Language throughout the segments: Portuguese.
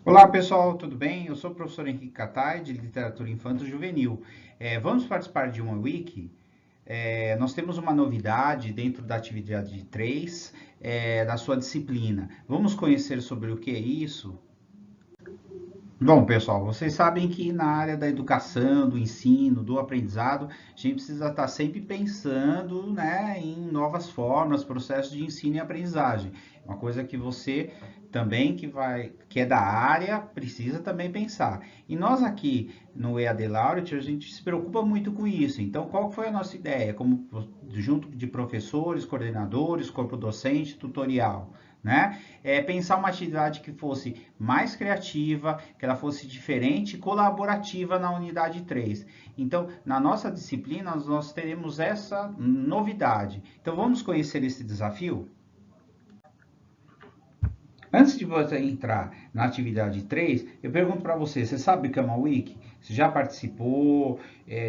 Olá pessoal, tudo bem? Eu sou o professor Henrique Catai, de Literatura Infanto-Juvenil. Vamos participar de uma wiki. Nós temos uma novidade dentro da atividade 3, da sua disciplina. Vamos conhecer sobre o que é isso? Bom, pessoal, vocês sabem que na área da educação, do ensino, do aprendizado, a gente precisa estar sempre pensando, né, em novas formas, processos de ensino e aprendizagem. Uma coisa que você também que é da área, precisa também pensar. E nós aqui no EAD Laureate, a gente se preocupa muito com isso. Então, qual foi a nossa ideia? Como junto de professores, coordenadores, corpo docente, tutorial, né? Pensar uma atividade que fosse mais criativa, que ela fosse diferente e colaborativa na unidade 3. Então, na nossa disciplina, nós teremos essa novidade. Então, vamos conhecer esse desafio? Antes de você entrar na atividade 3, eu pergunto para você, você sabe o que é uma wiki? Você já participou?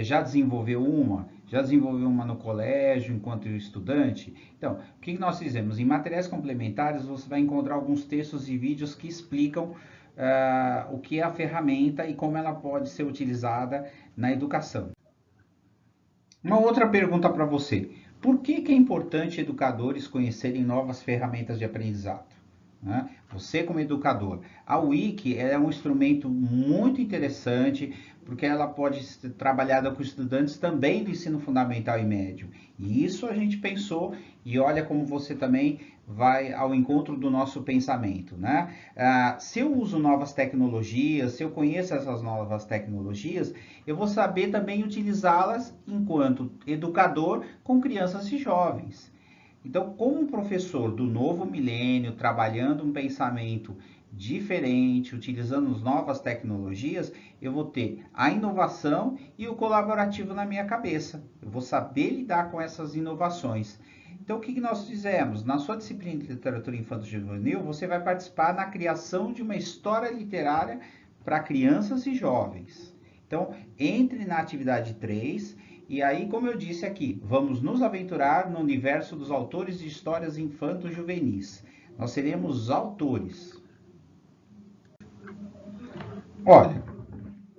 Já desenvolveu uma? Já desenvolveu uma no colégio, enquanto estudante? Então, o que nós fizemos? Em materiais complementares, você vai encontrar alguns textos e vídeos que explicam o que é a ferramenta e como ela pode ser utilizada na educação. Uma outra pergunta para você. Por que é importante educadores conhecerem novas ferramentas de aprendizado? Né? Você como educador. A Wiki é um instrumento muito interessante porque ela pode ser trabalhada com estudantes também do ensino fundamental e médio. E isso a gente pensou e olha como você também vai ao encontro do nosso pensamento, né? Se eu uso novas tecnologias, se eu conheço essas novas tecnologias, eu vou saber também utilizá-las enquanto educador com crianças e jovens. Então, como um professor do novo milênio, trabalhando um pensamento diferente, utilizando as novas tecnologias, eu vou ter a inovação e o colaborativo na minha cabeça. Eu vou saber lidar com essas inovações. Então, o que nós fizemos? Na sua disciplina de literatura infanto-juvenil, você vai participar na criação de uma história literária para crianças e jovens. Então, entre na atividade 3 e aí, como eu disse aqui, vamos nos aventurar no universo dos autores de histórias infanto-juvenis. Nós seremos os autores. Olha,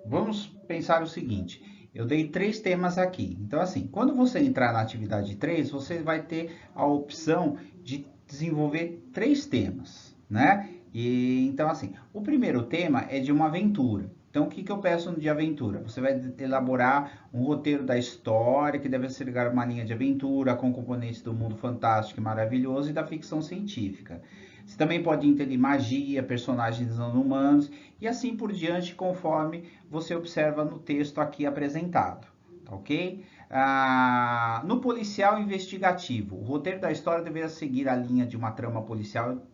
vamos pensar o seguinte. Eu dei 3 temas aqui. Então, assim, quando você entrar na atividade 3, você vai ter a opção de desenvolver 3 temas, né? E então, assim, o primeiro tema é de uma aventura. Então, o que eu peço de aventura? Você vai elaborar um roteiro da história, que deve ser ligar uma linha de aventura com componentes do mundo fantástico e maravilhoso e da ficção científica. Você também pode incluir magia, personagens não humanos e assim por diante, conforme você observa no texto aqui apresentado, tá ok? No policial investigativo, o roteiro da história deveria seguir a linha de uma trama policial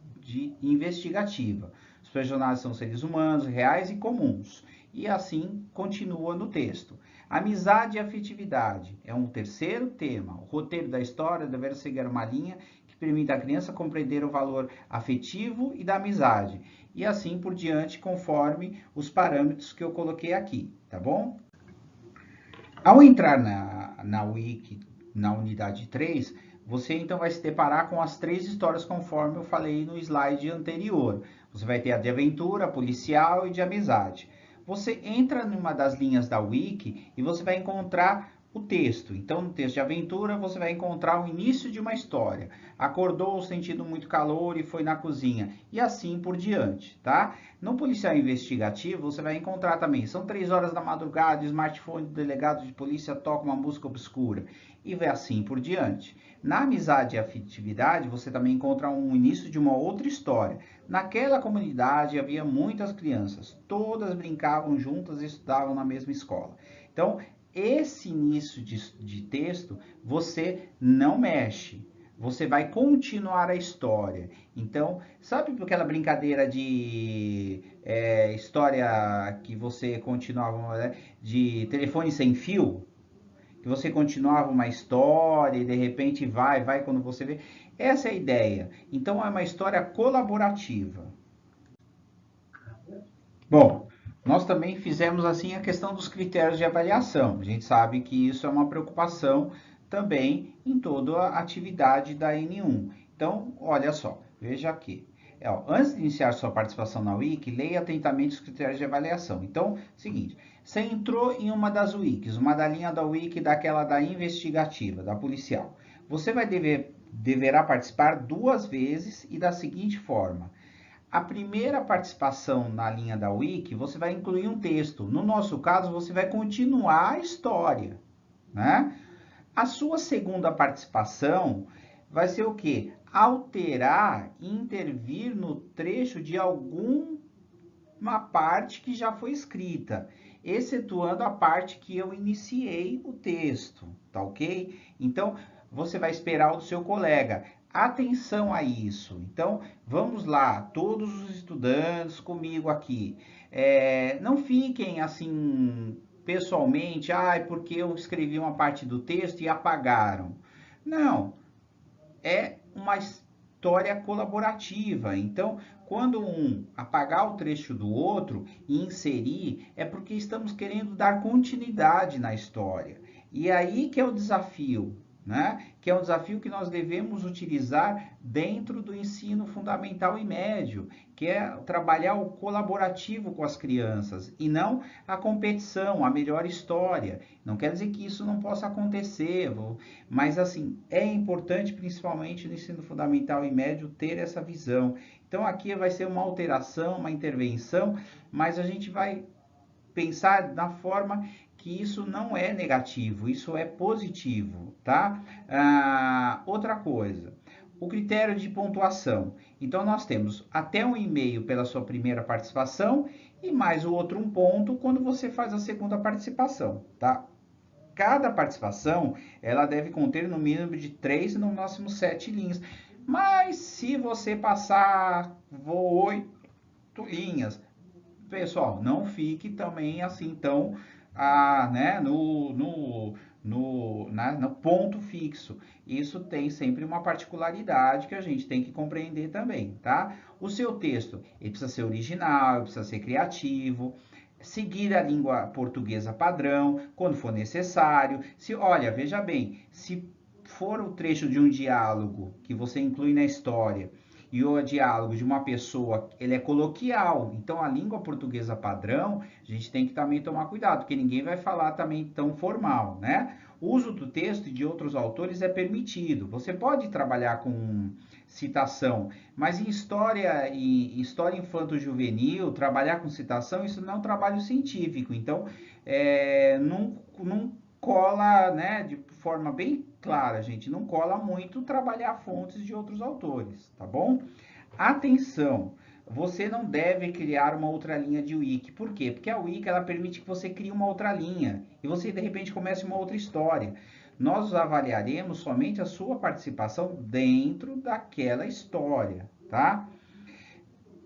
investigativa. Os personagens são seres humanos, reais e comuns. E assim continua no texto. Amizade e afetividade é um terceiro tema. O roteiro da história deveria seguir uma linha que permita à criança compreender o valor afetivo e da amizade. E assim por diante, conforme os parâmetros que eu coloquei aqui, tá bom? Ao entrar na Wiki, na unidade 3, você então vai se deparar com as 3 histórias conforme eu falei no slide anterior. Você vai ter a de aventura, policial e de amizade. Você entra numa das linhas da Wiki e você vai encontrar o texto. Então, no texto de aventura, você vai encontrar o início de uma história. Acordou sentindo muito calor e foi na cozinha. E assim por diante, tá? No policial investigativo, você vai encontrar também, são 3 horas da madrugada, o smartphone do delegado de polícia toca uma música obscura. E vai assim por diante. Na amizade e afetividade, você também encontra um início de uma outra história. Naquela comunidade havia muitas crianças, todas brincavam juntas e estudavam na mesma escola. Então, esse início de texto, você não mexe. Você vai continuar a história. Então, sabe aquela brincadeira de história que você continuava, né, de telefone sem fio? Que você continuava uma história e de repente vai quando você vê. Essa é a ideia. Então, é uma história colaborativa. Bom, nós também fizemos assim a questão dos critérios de avaliação. A gente sabe que isso é uma preocupação também em toda a atividade da N1. Então, olha só, veja aqui. Antes de iniciar sua participação na Wiki, leia atentamente os critérios de avaliação. Então, seguinte, você entrou em uma das Wikis, uma da linha da Wiki, daquela da investigativa, da policial. Você deverá participar 2 vezes e da seguinte forma. A primeira participação na linha da Wiki, você vai incluir um texto. No nosso caso, você vai continuar a história, né? A sua segunda participação vai ser o quê? Alterar, intervir no trecho de alguma parte que já foi escrita, excetuando a parte que eu iniciei o texto, tá ok? Então, você vai esperar o seu colega. Atenção a isso. Então, vamos lá, todos os estudantes comigo aqui. Não fiquem assim, pessoalmente, porque eu escrevi uma parte do texto e apagaram. Não, é uma história colaborativa. Então, quando um apagar o trecho do outro e inserir, é porque estamos querendo dar continuidade na história. E aí que é o desafio, né? Que é um desafio que nós devemos utilizar dentro do ensino fundamental e médio, que é trabalhar o colaborativo com as crianças e não a competição, a melhor história. Não quer dizer que isso não possa acontecer, mas assim, é importante, principalmente no ensino fundamental e médio, ter essa visão. Então aqui vai ser uma alteração, uma intervenção, mas a gente vai pensar na forma que isso não é negativo, isso é positivo, tá? Outra coisa, o critério de pontuação. Então, nós temos até 1,5 pela sua primeira participação e mais o outro 1 ponto quando você faz a segunda participação, tá? Cada participação, ela deve conter no mínimo de 3 e no máximo 7 linhas. Mas se você passar 8 linhas, pessoal, não fique também assim tão né, no ponto fixo. Isso tem sempre uma particularidade que a gente tem que compreender também, tá? O seu texto, ele precisa ser original, ele precisa ser criativo, seguir a língua portuguesa padrão, quando for necessário. Olha, veja bem, se for o trecho de um diálogo que você inclui na história, e o diálogo de uma pessoa, ele é coloquial. Então, a língua portuguesa padrão, a gente tem que também tomar cuidado, porque ninguém vai falar também tão formal, né? O uso do texto e de outros autores é permitido. Você pode trabalhar com citação, mas em história infanto-juvenil, trabalhar com citação, isso não é um trabalho científico. Então, não cola, né, de forma bem clara, gente, não cola muito trabalhar fontes de outros autores, tá bom? Atenção, você não deve criar uma outra linha de wiki. Por quê? Porque a wiki, ela permite que você crie uma outra linha e você, de repente, comece uma outra história. Nós avaliaremos somente a sua participação dentro daquela história, tá?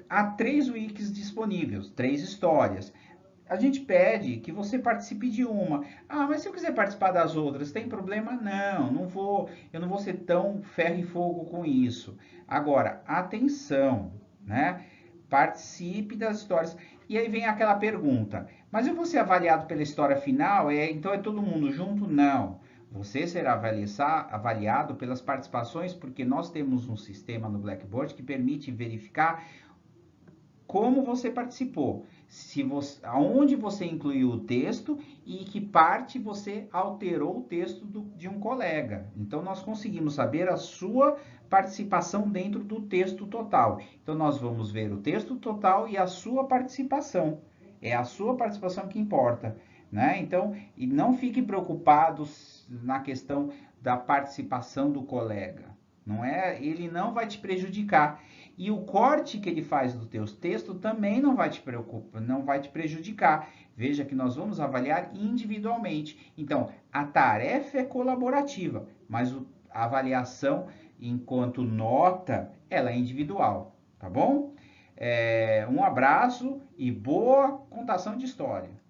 Há 3 wikis disponíveis, 3 histórias. A gente pede que você participe de uma. Mas se eu quiser participar das outras, tem problema? Não, eu não vou ser tão ferro e fogo com isso. Agora, atenção, né? Participe das histórias. E aí vem aquela pergunta: mas eu vou ser avaliado pela história final? Então é todo mundo junto? Não. Você será avaliado pelas participações, porque nós temos um sistema no Blackboard que permite verificar como você participou, aonde você incluiu o texto e que parte você alterou o texto de um colega. Então, nós conseguimos saber a sua participação dentro do texto total. Então, nós vamos ver o texto total e a sua participação. É a sua participação que importa, né? Então, e não fique preocupado na questão da participação do colega. Ele não vai te prejudicar. E o corte que ele faz do teu texto também não vai te preocupar, não vai te prejudicar. Veja que nós vamos avaliar individualmente. Então, a tarefa é colaborativa, mas a avaliação enquanto nota, ela é individual, tá bom? Um abraço e boa contação de história.